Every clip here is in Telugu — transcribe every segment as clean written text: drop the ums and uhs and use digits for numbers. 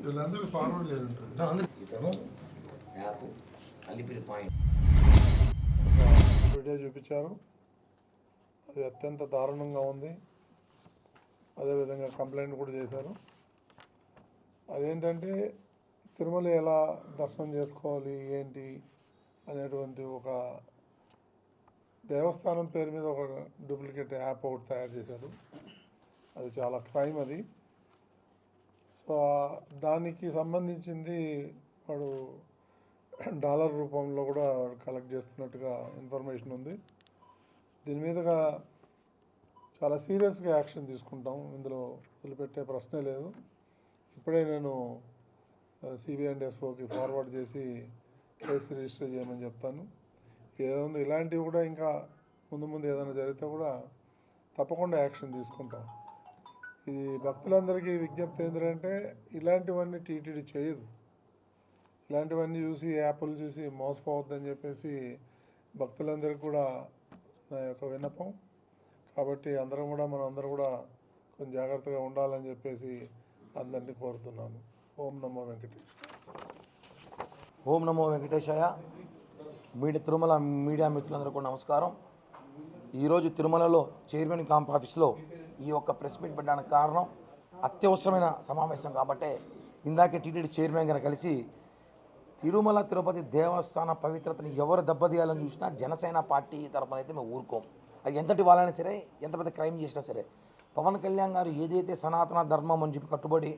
వీళ్ళందరూ ఫార్వర్డ్ లేదు ఇతను యాప్ అలిపిరి పాయింట్ వీడియో చూపించారు. అది అత్యంత దారుణంగా ఉంది. అదేవిధంగా కంప్లైంట్ కూడా చేశారు. అదేంటంటే తిరుమల ఎలా దర్శనం చేసుకోవాలి ఏంటి అనేటువంటి ఒక దేవస్థానం పేరు మీద ఒక డూప్లికేట్ యాప్ ఒకటి తయారు చేశాడు. అది చాలా క్రైమ్ అది. సో దానికి సంబంధించింది వాడు డాలర్ రూపంలో కూడా కలెక్ట్ చేస్తున్నట్టుగా ఇన్ఫర్మేషన్ ఉంది. దీని మీదుగా చాలా సీరియస్గా యాక్షన్ తీసుకుంటాం. ఇందులో వదిలిపెట్టే ప్రశ్నే లేదు. ఇప్పుడే నేను సిబిఐ అండ్ ఎస్ఓకి ఫార్వర్డ్ చేసి కేసు రిజిస్టర్ చేయమని చెప్తాను. ఏదైనా ఇలాంటివి కూడా ఇంకా ముందు ఏదైనా జరిగితే కూడా తప్పకుండా యాక్షన్ తీసుకుంటాం. ఈ భక్తులందరికీ విజ్ఞప్తి ఏంటంటే ఇలాంటివన్నీ టీటీడీ చేయదు. ఇలాంటివన్నీ చూసి యాప్లు చూసి మోసపోవద్దని చెప్పేసి భక్తులందరికీ కూడా నా యొక్క విన్నపం. కాబట్టి అందరం కూడా కొంచెం జాగ్రత్తగా ఉండాలని చెప్పేసి అందరినీ కోరుతున్నాను. ఓం నమో వెంకటేష్. ఓం నమో వెంకటేశాయ. తిరుమల మీడియా మిత్రులందరూ కూడా నమస్కారం. ఈరోజు తిరుమలలో చైర్మన్ క్యాంప్ ఆఫీస్లో ఈ యొక్క ప్రెస్ మీట్ పెట్టడానికి కారణం అత్యవసరమైన సమావేశం కాబట్టి ఇందాకే టీటీడీ చైర్మన్ గారు కలిసి తిరుమల తిరుపతి దేవస్థాన పవిత్రతని ఎవరు దెబ్బతీయాలని చూసినా జనసేన పార్టీ తరపున అయితే మేము ఊరుకోం. అది ఎంతటి వాళ్ళైనా సరే, ఎంత పెద్ద క్రైమ్ చేసినా సరే. పవన్ కళ్యాణ్ గారు ఏదైతే సనాతన ధర్మం అని చెప్పి కట్టుబడి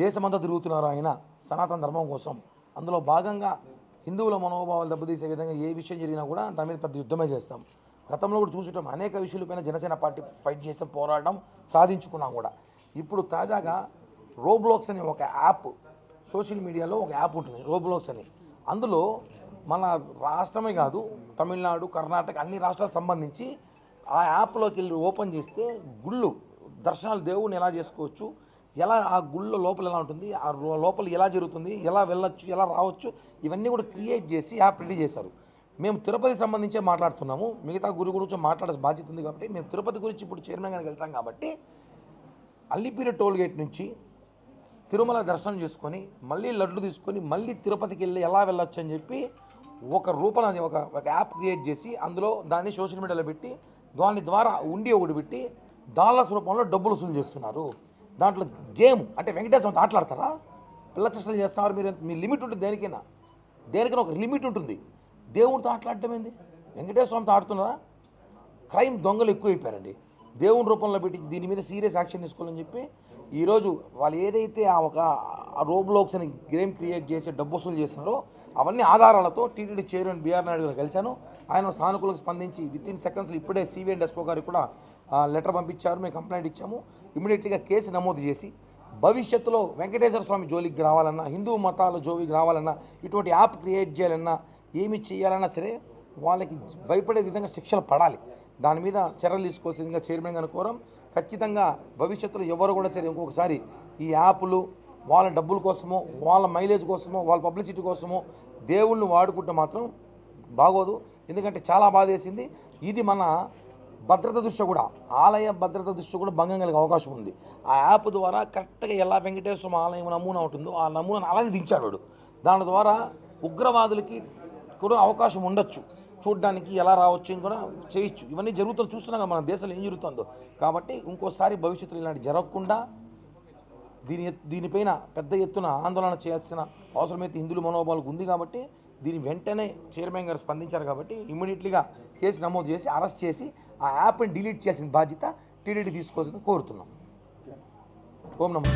దేశమంతా తిరుగుతున్నారో ఆయన సనాతన ధర్మం కోసం, అందులో భాగంగా హిందువుల మనోభావాలు దెబ్బతీసే విధంగా ఏ విషయం జరిగినా కూడా దాని మీద పెద్ద యుద్ధమే చేస్తాం. గతంలో కూడా చూసటం అనేక విషయాలపైన జనసేన పార్టీ ఫైట్ చేసాం, పోరాడడం సాధించుకున్నాం కూడా. ఇప్పుడు తాజాగా రోబ్లాక్స్ అనే ఒక యాప్, సోషల్ మీడియాలో ఒక యాప్ ఉంటుంది రోబ్లాక్స్ అని. అందులో మన రాష్ట్రమే కాదు, తమిళనాడు, కర్ణాటక అన్ని రాష్ట్రాలకు సంబంధించి ఆ యాప్లోకి వెళ్ళి ఓపెన్ చేస్తే గుళ్ళు దర్శనాలు దేవుని ఎలా చేసుకోవచ్చు, ఎలా ఆ గుళ్ళ లోపల ఎలా ఉంటుంది, ఆ లోపల ఎలా జరుగుతుంది, ఎలా వెళ్ళొచ్చు, ఎలా రావచ్చు, ఇవన్నీ కూడా క్రియేట్ చేసి యాప్ రెడీ చేశారు. మేము తిరుపతి సంబంధించే మాట్లాడుతున్నాము. మిగతా గురి గురించి మాట్లాడే బాధ్యత ఉంది కాబట్టి మేము తిరుపతి గురించి ఇప్పుడు చైర్మన్ గారికి వెళ్తాం కాబట్టి అల్లిపిరి టోల్ గేట్ నుంచి తిరుమల దర్శనం చేసుకొని మళ్ళీ లడ్లు తీసుకొని మళ్ళీ తిరుపతికి వెళ్ళి ఎలా వెళ్ళొచ్చు అని చెప్పి ఒక రూపం ఒక యాప్ క్రియేట్ చేసి అందులో దాన్ని సోషల్ మీడియాలో పెట్టి దాని ద్వారా ఉండి ఒకటి పెట్టి డాలర్స్ రూపంలో డబ్బులు వసూలు చేస్తున్నారు. దాంట్లో గేమ్ అంటే వెంకటేశ్వరంతో ఆటలాడతారా? పిల్ల చేష్టలు చేస్తున్నారు మీరు. మీ లిమిట్ ఉంటుంది, దేనికైనా ఒక లిమిట్ ఉంటుంది. దేవుడితో ఆటలాడటం ఏంది? వెంకటేశ్వరంతో ఆడుతున్నారా? క్రైమ్ దొంగలు ఎక్కువైపోయారండి. దేవుని రూపంలో పెట్టి దీని మీద సీరియస్ యాక్షన్ తీసుకోవాలని చెప్పి ఈరోజు వాళ్ళు ఏదైతే ఆ రోబ్లాక్స్ అని గేమ్ క్రియేట్ చేసి డబ్బు వసూలు చేస్తున్నారో అవన్నీ ఆధారాలతో టీటీడీ చైర్మన్ బిఆర్ నాయుడు గారు కలిశాను. ఆయన సానుకూలంగా స్పందించి విత్ ఇన్ సెకండ్స్లో ఇప్పుడే సిబిఐ అండ్ ఎస్ఓ గారికి కూడా లెటర్ పంపించారు. మేము కంప్లైంట్ ఇచ్చాము. ఇమీడియట్గా కేసు నమోదు చేసి భవిష్యత్తులో వెంకటేశ్వర స్వామి జోలికి రావాలన్నా, హిందూ మతాల జోలికి రావాలన్నా, ఇటువంటి యాప్ క్రియేట్ చేయాలన్నా, ఏమి చేయాలన్నా సరే వాళ్ళకి భయపడే విధంగా శిక్షలు పడాలి. దాని మీద చర్యలు తీసుకోవాల్సిన విధంగా చైర్మన్ గారిని కోరం. ఖచ్చితంగా భవిష్యత్తులో ఎవరు కూడా సరే ఇంకొకసారి ఈ యాప్లు వాళ్ళ డబ్బుల కోసమో, వాళ్ళ మైలేజ్ కోసమో, వాళ్ళ పబ్లిసిటీ కోసమో దేవుళ్ళని వాడుకుంటే మాత్రం బాగోదు. ఎందుకంటే చాలా బాధ వేసింది. ఇది మన భద్రత దృష్ట్యా కూడా, ఆలయ భద్రత దృష్ట్యా కూడా భంగం కలిగే అవకాశం ఉంది. ఆ యాప్ ద్వారా కరెక్ట్గా ఎలా వెంకటేశ్వర ఆలయం నమూనా ఉంటుందో ఆ నమూనాను అలానే దించాడు వాడు. దాని ద్వారా ఉగ్రవాదులకి కూడా అవకాశం ఉండొచ్చు, చూడడానికి ఎలా రావచ్చు అని కూడా చేయొచ్చు. ఇవన్నీ జరుగుతుంది, చూస్తున్నాం మన దేశంలో ఏం జరుగుతుందో. కాబట్టి ఇంకోసారి భవిష్యత్తులో ఇలాంటి జరగకుండా దీనిపైన పెద్ద ఎత్తున ఆందోళన చేయాల్సిన అవసరమైతే హిందువుల మనోభావాలకు ఉంది. కాబట్టి దీని వెంటనే చైర్మన్ గారు స్పందించారు. కాబట్టి ఇమ్మీడియట్లీగా కేసు నమోదు చేసి అరెస్ట్ చేసి ఆ యాప్ని డిలీట్ చేసిన బాధ్యత టీటీడీ తీసుకోవాల్సింది కోరుతున్నాం. ఓం నమో.